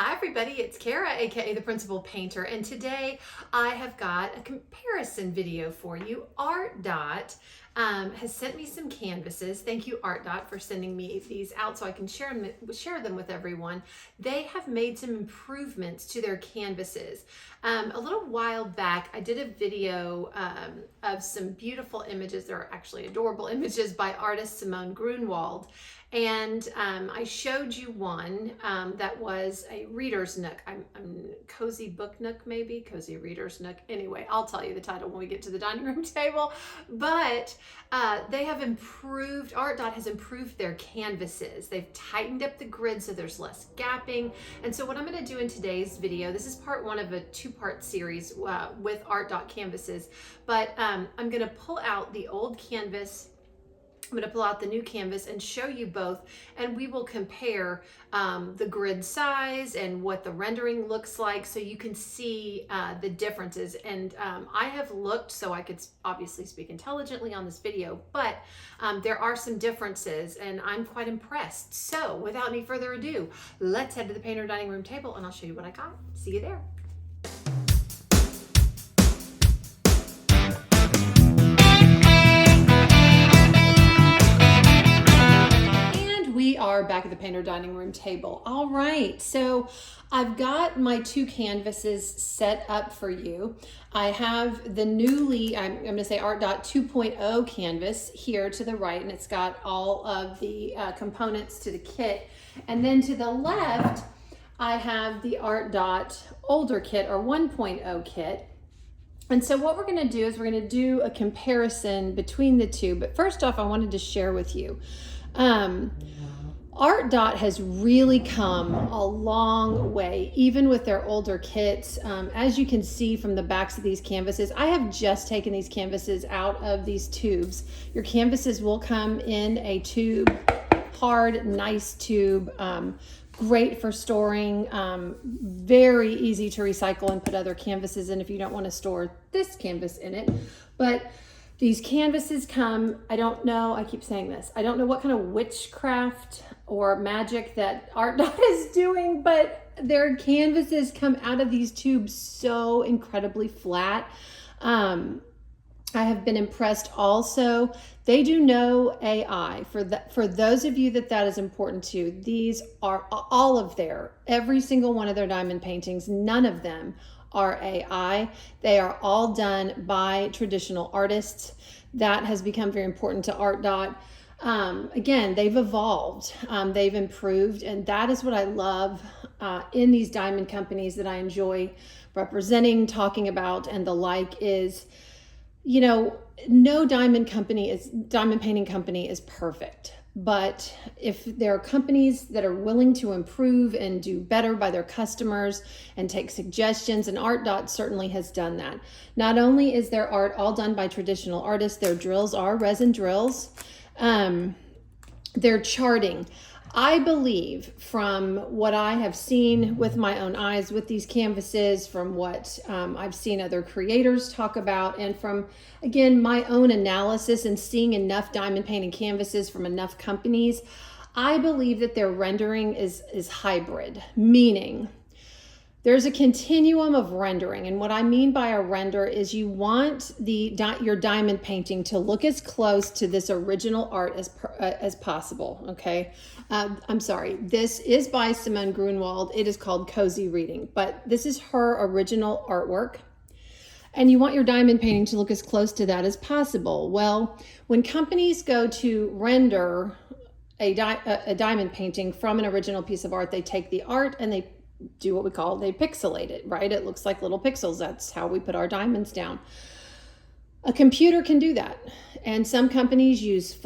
Hi everybody, it's Kara, aka the Principal Painter, and today I have got a comparison video for you. ArtDot has sent me some canvases. Thank you, ArtDot, for sending me these out so I can share them with everyone. They have made some improvements to their canvases. A little while back, I did a video of some beautiful images. They're actually adorable images by artist Simone Grunwald. And I showed you one that was a reader's nook. I'm cozy book nook, maybe cozy reader's nook. Anyway, I'll tell you the title when we get to the dining room table. But they have improved, ArtDot has improved their canvases. They've tightened up the grid so there's less gapping. And so what I'm going to do in today's video, this is part one of a two-part series with ArtDot canvases. But I'm going to pull out the old canvas. I'm going to pull out the new canvas and show you both, and we will compare the grid size and what the rendering looks like so you can see the differences. And I have looked so I could obviously speak intelligently on this video, but there are some differences and I'm quite impressed. So without any further ado, let's head to the painter dining room table and I'll show you what I got. See you there. We are back at the painter dining room table. All right, so I've got my two canvases set up for you. I have the newly, I'm going to say ArtDot 2.0 canvas here to the right, and it's got all of the components to the kit. And then to the left, I have the ArtDot older kit or 1.0 kit. And so what we're going to do is we're going to do a comparison between the two. But first off, I wanted to share with you. ArtDot has really come a long way, even with their older kits. As you can see from the backs of these canvases, I have just taken these canvases out of these tubes. Your canvases will come in a tube, hard, nice tube, great for storing, very easy to recycle and put other canvases in if you don't want to store this canvas in it. But these canvases come, I don't know, I keep saying this, I don't know what kind of witchcraft or magic that ArtDot is doing, but their canvases come out of these tubes so incredibly flat. I have been impressed also. They do no AI. For those of you that is important to, these are all of every single one of their diamond paintings, none of them are AI. They are all done by traditional artists. That has become very important to ArtDot. Again, they've evolved, they've improved, and that is what I love in these diamond companies that I enjoy representing, talking about, and the like is, you know, no diamond painting company is perfect. But if there are companies that are willing to improve and do better by their customers and take suggestions, and ArtDot certainly has done that. Not only is their art all done by traditional artists, their drills are resin drills. Their charting, I believe, from what I have seen with my own eyes with these canvases, from what I've seen other creators talk about, and from, again, my own analysis and seeing enough diamond painting canvases from enough companies, I believe that their rendering is hybrid, meaning there's a continuum of rendering. And what I mean by a render is you want your diamond painting to look as close to this original art as possible, okay? I'm sorry, this is by Simone Grunwald. It is called Cozy Reading, but this is her original artwork. And you want your diamond painting to look as close to that as possible. Well, when companies go to render a diamond painting from an original piece of art, they take the art and they do what they pixelate it, right? It looks like little pixels. That's how we put our diamonds down. A computer can do that. And some companies use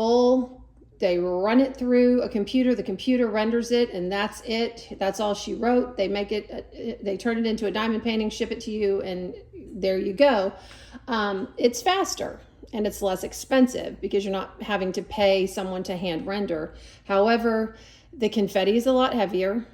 they run it through a computer, the computer renders it, and that's it. That's all she wrote. They make it, they turn it into a diamond painting, ship it to you, and there you go. It's faster and it's less expensive because you're not having to pay someone to hand render. However, the confetti is a lot heavier.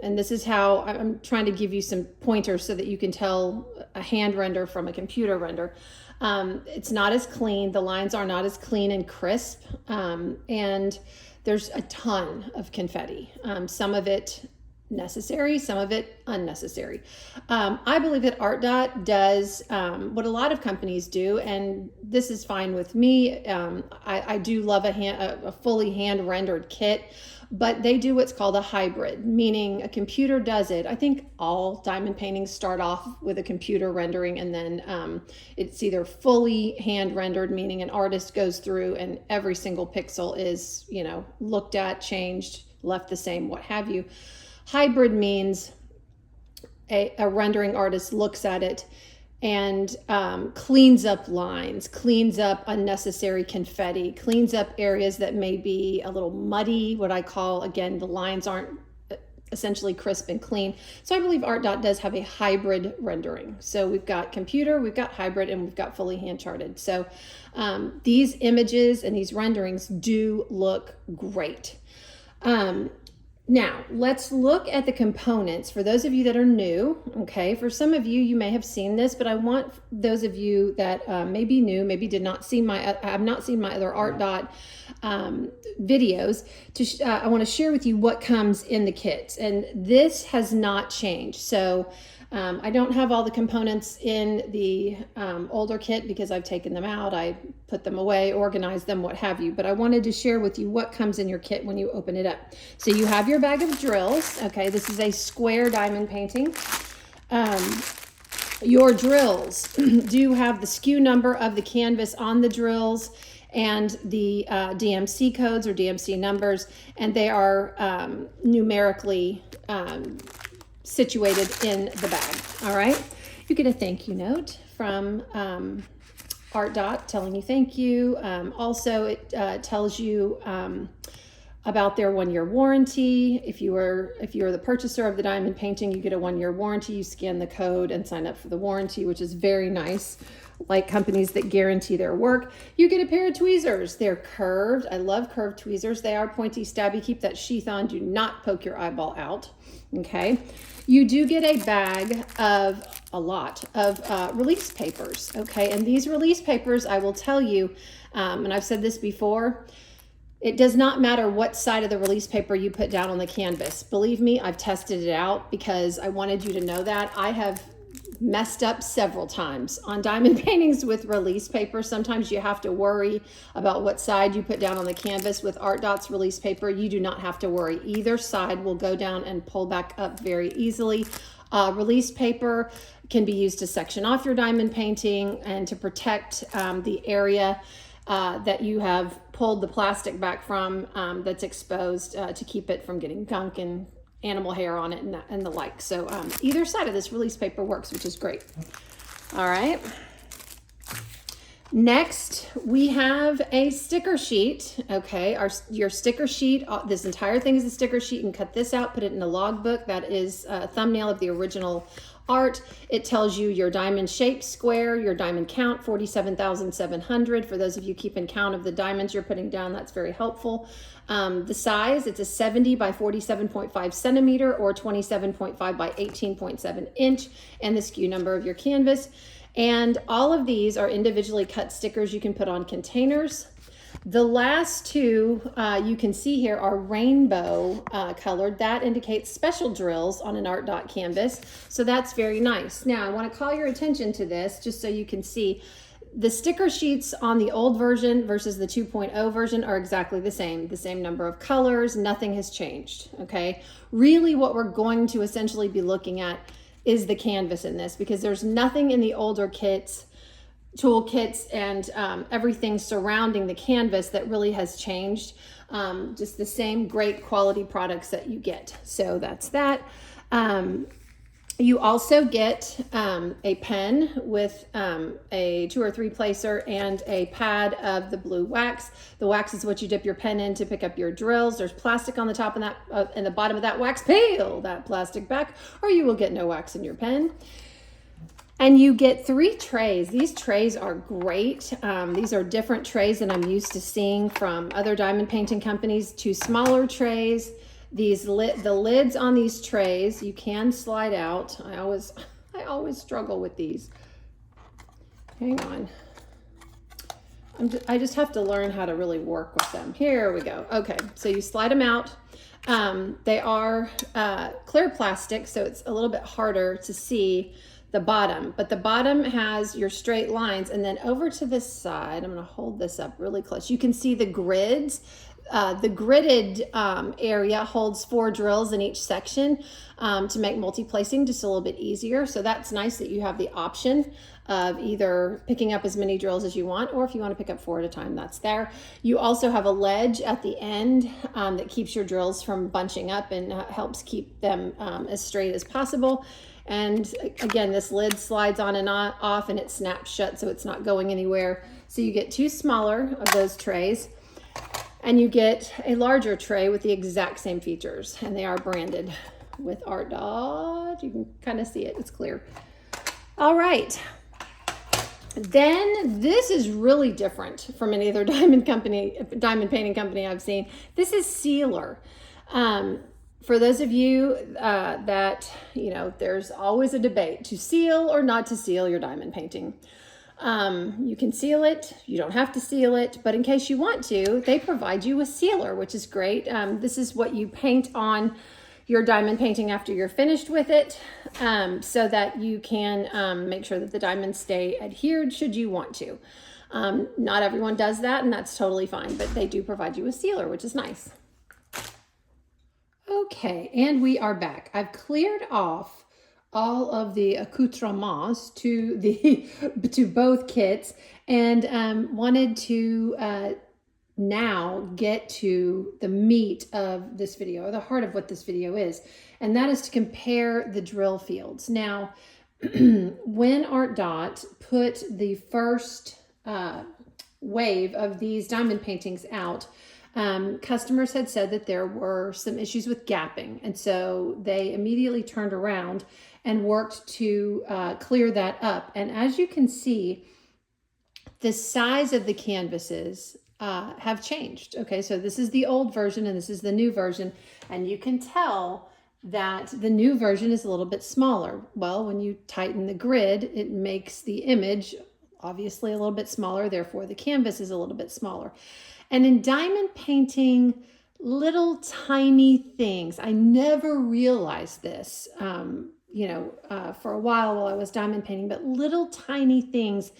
And this is how I'm trying to give you some pointers so that you can tell a hand render from a computer render. It's not as clean. The lines are not as clean and crisp. And there's a ton of confetti. Some of it necessary, some of it unnecessary. I believe that ArtDot does what a lot of companies do, and this is fine with me. I do love a fully hand rendered kit, but they do what's called a hybrid, meaning a computer does it. I think all diamond paintings start off with a computer rendering, and then it's either fully hand rendered, meaning an artist goes through and every single pixel is, you know, looked at, changed, left the same, what have you. Hybrid means a rendering artist looks at it and cleans up lines, cleans up unnecessary confetti, cleans up areas that may be a little muddy, what I call, again, the lines aren't essentially crisp and clean. So I believe ArtDot does have a hybrid rendering. So we've got computer, we've got hybrid, and we've got fully hand charted. So these images and these renderings do look great. Now, let's look at the components for those of you that are new, okay? For some of you, you may have seen this, but I want those of you that may be new, maybe have not seen my other ArtDot videos, I want to share with you what comes in the kits. And this has not changed. So I don't have all the components in the older kit because I've taken them out. I put them away, organized them, what have you. But I wanted to share with you what comes in your kit when you open it up. So you have your bag of drills. Okay, this is a square diamond painting. Your drills do have the SKU number of the canvas on the drills and the DMC codes or DMC numbers, and they are numerically situated in the bag. All right, you get a thank you note from ArtDot telling you thank you. Also, it tells you about their 1-year warranty. If you are the purchaser of the diamond painting, you get a 1-year warranty. You scan the code and sign up for the warranty, which is very nice. Like companies that guarantee their work. You get a pair of tweezers. They're curved. I love curved tweezers. They are pointy, stabby. Keep that sheath on. Do not poke your eyeball out. Okay. You do get a bag of a lot of release papers. Okay. And these release papers, I will tell you, and I've said this before, it does not matter what side of the release paper you put down on the canvas. Believe me, I've tested it out because I wanted you to know that. I have messed up several times on diamond paintings with release paper. Sometimes you have to worry about what side you put down on the canvas. With ArtDot's release paper, you do not have to worry. Either side will go down and pull back up very easily. Release paper can be used to section off your diamond painting and to protect the area that you have pulled the plastic back from that's exposed to keep it from getting gunk and animal hair on it and the like. So either side of this release paper works, which is great. All right. Next, we have a sticker sheet. Okay, your sticker sheet, this entire thing is a sticker sheet. You can cut this out, put it in a logbook. That is a thumbnail of the original art. It tells you your diamond shape, square, your diamond count, 47,700. For those of you keeping count of the diamonds you're putting down, that's very helpful. The size, it's a 70 by 47.5 centimeter or 27.5 by 18.7 inch, and the SKU number of your canvas. And all of these are individually cut stickers you can put on containers. The last two you can see here are rainbow colored. That indicates special drills on an ArtDot canvas. So that's very nice. Now I want to call your attention to this just so you can see. The sticker sheets on the old version versus the 2.0 version are exactly the same number of colors, nothing has changed, okay? Really what we're going to essentially be looking at is the canvas in this, because there's nothing in the older kits, toolkits, and everything surrounding the canvas that really has changed. Just the same great quality products that you get. So that's that. You also get a pen with a 2 or 3 placer and a pad of the blue wax. The wax is what you dip your pen in to pick up your drills. There's plastic on the top of that and the bottom of that wax. Peel that plastic back, or you will get no wax in your pen. And you get 3 trays. These trays are great. These are different trays than I'm used to seeing from other diamond painting companies. 2 smaller trays. The lids on these trays you can slide out. I always struggle with these. Hang on. I just have to learn how to really work with them. Here we go. Okay, so you slide them out. They are clear plastic, so it's a little bit harder to see the bottom, but the bottom has your straight lines, and then over to this side, I'm going to hold this up really close. You can see the grids. The gridded area holds 4 drills in each section to make multi-placing just a little bit easier. So that's nice that you have the option of either picking up as many drills as you want, or if you want to pick up 4 at a time, that's there. You also have a ledge at the end that keeps your drills from bunching up and helps keep them as straight as possible. And again, this lid slides on and off, and it snaps shut, so it's not going anywhere. So you get 2 smaller of those trays, and you get a larger tray with the exact same features, and they are branded with ArtDot. You can kind of see it, it's clear. All right. Then this is really different from any other diamond painting company I've seen. This is sealer. For those of you that, you know, there's always a debate to seal or not to seal your diamond painting. You can seal it, you don't have to seal it, but in case you want to, they provide you with sealer, which is great. This is what you paint on your diamond painting after you're finished with it, so that you can make sure that the diamonds stay adhered should you want to. Not everyone does that, and that's totally fine, but they do provide you with sealer, which is nice. Okay, and we are back. I've cleared off all of the accoutrements to both kits, and wanted to now get to the meat of this video, or the heart of what this video is, and that is to compare the drill fields. Now, when ArtDot put the first wave of these diamond paintings out, customers had said that there were some issues with gapping, and so they immediately turned around and worked to clear that up. And as you can see, the size of the canvases have changed. Okay, so this is the old version and this is the new version, and you can tell that the new version is a little bit smaller. Well, when you tighten the grid, it makes the image obviously a little bit smaller, therefore the canvas is a little bit smaller. And in diamond painting, little tiny things, I never realized this, for a while I was diamond painting, but little tiny things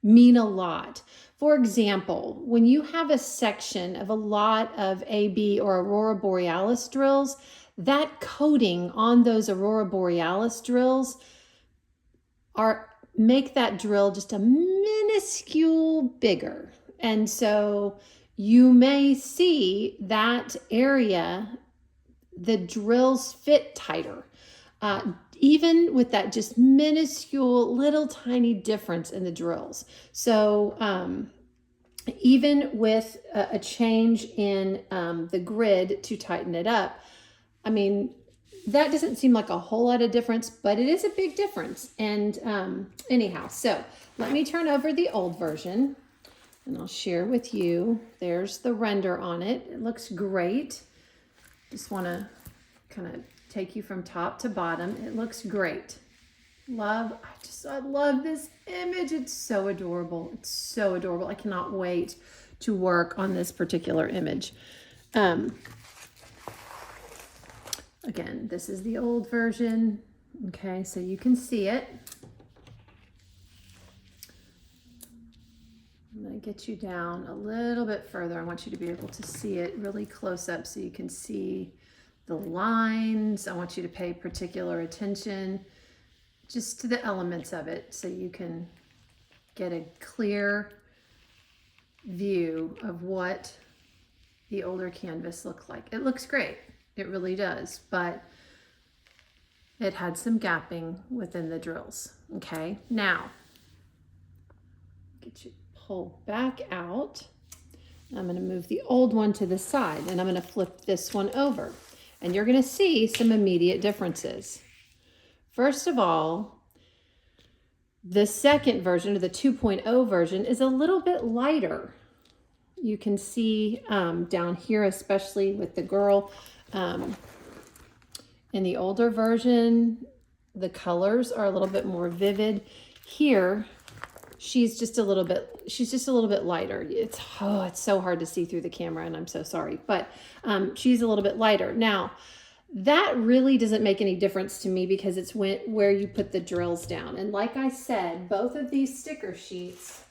mean a lot. For example, when you have a section of a lot of AB or Aurora Borealis drills, that coating on those Aurora Borealis drills make that drill just a minuscule bigger. And so you may see that area, the drills fit tighter, even with that just minuscule little tiny difference in the drills. So even with a change in the grid to tighten it up, I mean, that doesn't seem like a whole lot of difference, but it is a big difference. And anyhow, so let me turn over the old version and I'll share with you. There's the render on it. It looks great. Just want to kind of take you from top to bottom. It looks great. I love this image. It's so adorable. It's so adorable. I cannot wait to work on this particular image. Again, this is the old version. Okay, so you can see it. I'm going to get you down a little bit further. I want you to be able to see it really close up so you can see the lines. I want you to pay particular attention just to the elements of it so you can get a clear view of what the older canvas looked like. It looks great. It really does, but it had some gapping within the drills. Okay, now get you pulled back out. I'm going to move the old one to the side and I'm going to flip this one over, and you're going to see some immediate differences. First of all, the second version, or the 2.0 version, is a little bit lighter. You can see down here, especially with the girl. In the older version, the colors are a little bit more vivid. Here, she's just a little bit lighter. It's so hard to see through the camera, and I'm so sorry, but she's a little bit lighter. Now, that really doesn't make any difference to me because it's where you put the drills down. And like I said, both of these sticker sheets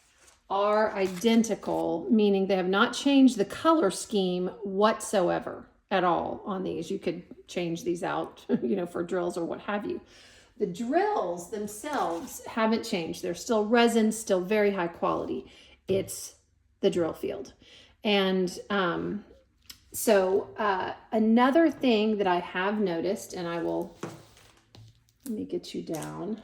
are identical, meaning they have not changed the color scheme whatsoever at all on these. You could change these out, for drills or what have you. The drills themselves haven't changed. They're still resin, still very high quality. It's the drill field. And so another thing that I have noticed, and let me get you down.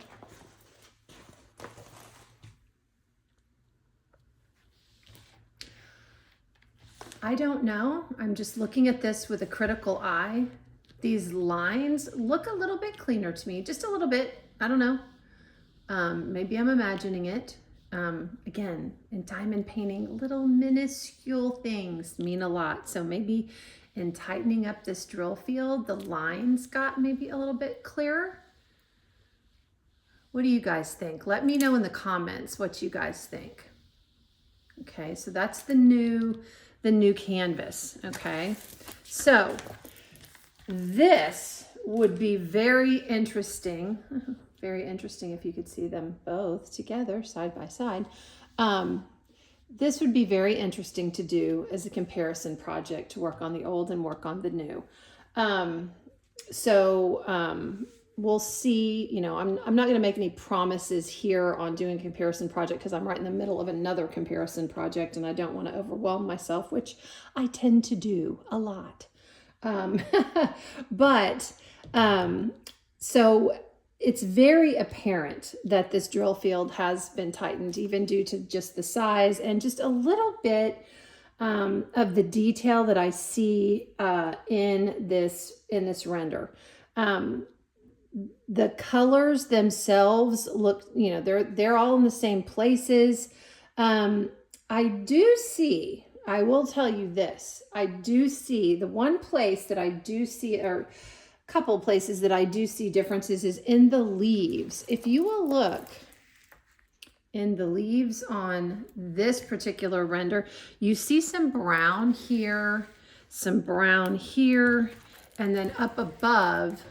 I don't know. I'm just looking at this with a critical eye. These lines look a little bit cleaner to me, just a little bit. I don't know. Maybe I'm imagining it. Again, in diamond painting, little minuscule things mean a lot. So maybe in tightening up this drill field, the lines got maybe a little bit clearer. What do you guys think? Let me know in the comments what you guys think. Okay, so that's the new canvas. Okay, so this would be very interesting. Very interesting if you could see them both together side by side. This would be very interesting to do as a comparison project, to work on the old and work on the new. We'll see. I'm not going to make any promises here on doing a comparison project because I'm right in the middle of another comparison project and I don't want to overwhelm myself, which I tend to do a lot. So it's very apparent that this drill field has been tightened, even due to just the size and just a little bit of the detail that I see in this render. The colors themselves look, they're all in the same places. I will tell you this, I do see the one place that I do see, or couple places that I do see differences, is in the leaves. If you will look in the leaves on this particular render, you see some brown here, some brown here, and then up above,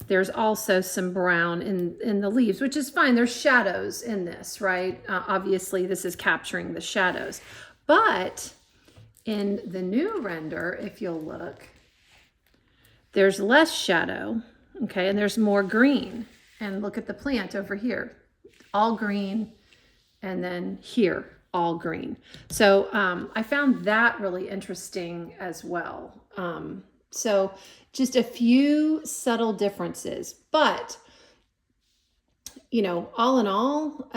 there's also some brown in the leaves, which is fine. There's shadows in this, right? Obviously, this is capturing the shadows. But in the new render, if you'll look, there's less shadow, okay, and there's more green. And look at the plant over here, all green, and then here, all green. So I found that really interesting as well. So just a few subtle differences, but all in all,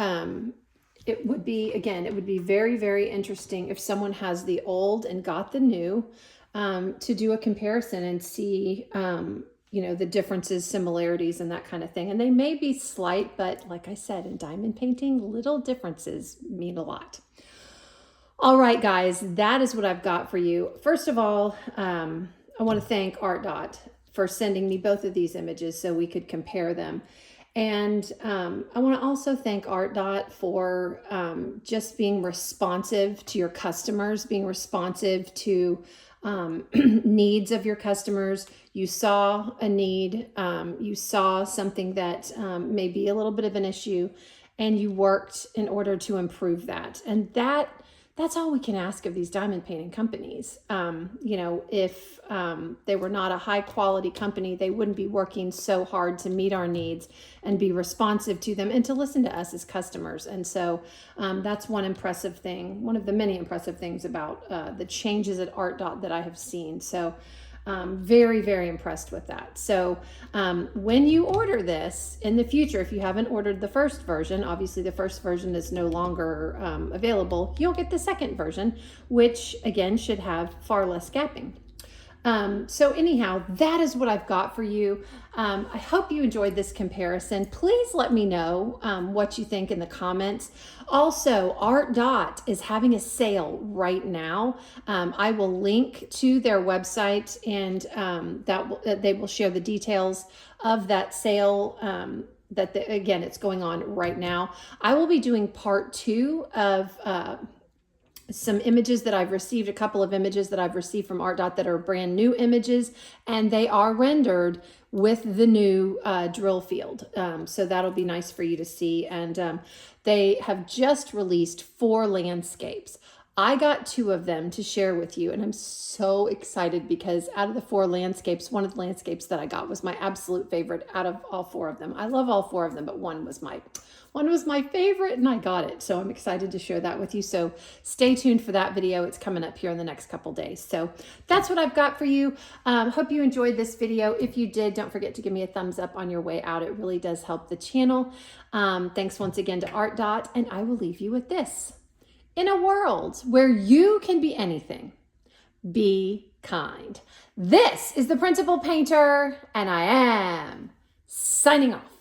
it would be very, very interesting if someone has the old and got the new, to do a comparison and see, the differences, similarities, and that kind of thing. And they may be slight, but like I said, in diamond painting, little differences mean a lot. All right, guys, that is what I've got for you. First of all, I want to thank ArtDot for sending me both of these images so we could compare them. And I want to also thank ArtDot for just being responsive to your customers, being responsive to needs of your customers. You saw a need, you saw something that may be a little bit of an issue, and you worked in order to improve that. And that's all we can ask of these diamond painting companies. If they were not a high quality company, they wouldn't be working so hard to meet our needs and be responsive to them and to listen to us as customers. And so that's one impressive thing, one of the many impressive things about the changes at ArtDot that I have seen. So very, very impressed with that. So when you order this in the future, if you haven't ordered the first version, obviously the first version is no longer available, you'll get the second version, which again should have far less gapping. So anyhow, that is what I've got for you. I hope you enjoyed this comparison. Please let me know what you think in the comments. Also, ArtDot is having a sale right now. I will link to their website, and they will share the details of that sale again, it's going on right now. I will be doing part 2 of some images that I've received, a couple of images that I've received from ArtDot that are brand new images, and they are rendered with the new drill field. So that'll be nice for you to see. And they have just released 4 landscapes. I got 2 of them to share with you, and I'm so excited because out of the 4 landscapes, one of the landscapes that I got was my absolute favorite out of all 4 of them. I love all 4 of them, but one was my favorite, and I got it. So I'm excited to share that with you. So stay tuned for that video. It's coming up here in the next couple days. So that's what I've got for you. Hope you enjoyed this video. If you did, don't forget to give me a thumbs up on your way out. It really does help the channel. Thanks once again to ArtDot, and I will leave you with this. In a world where you can be anything, be kind. This is the Principal Painter, and I am signing off.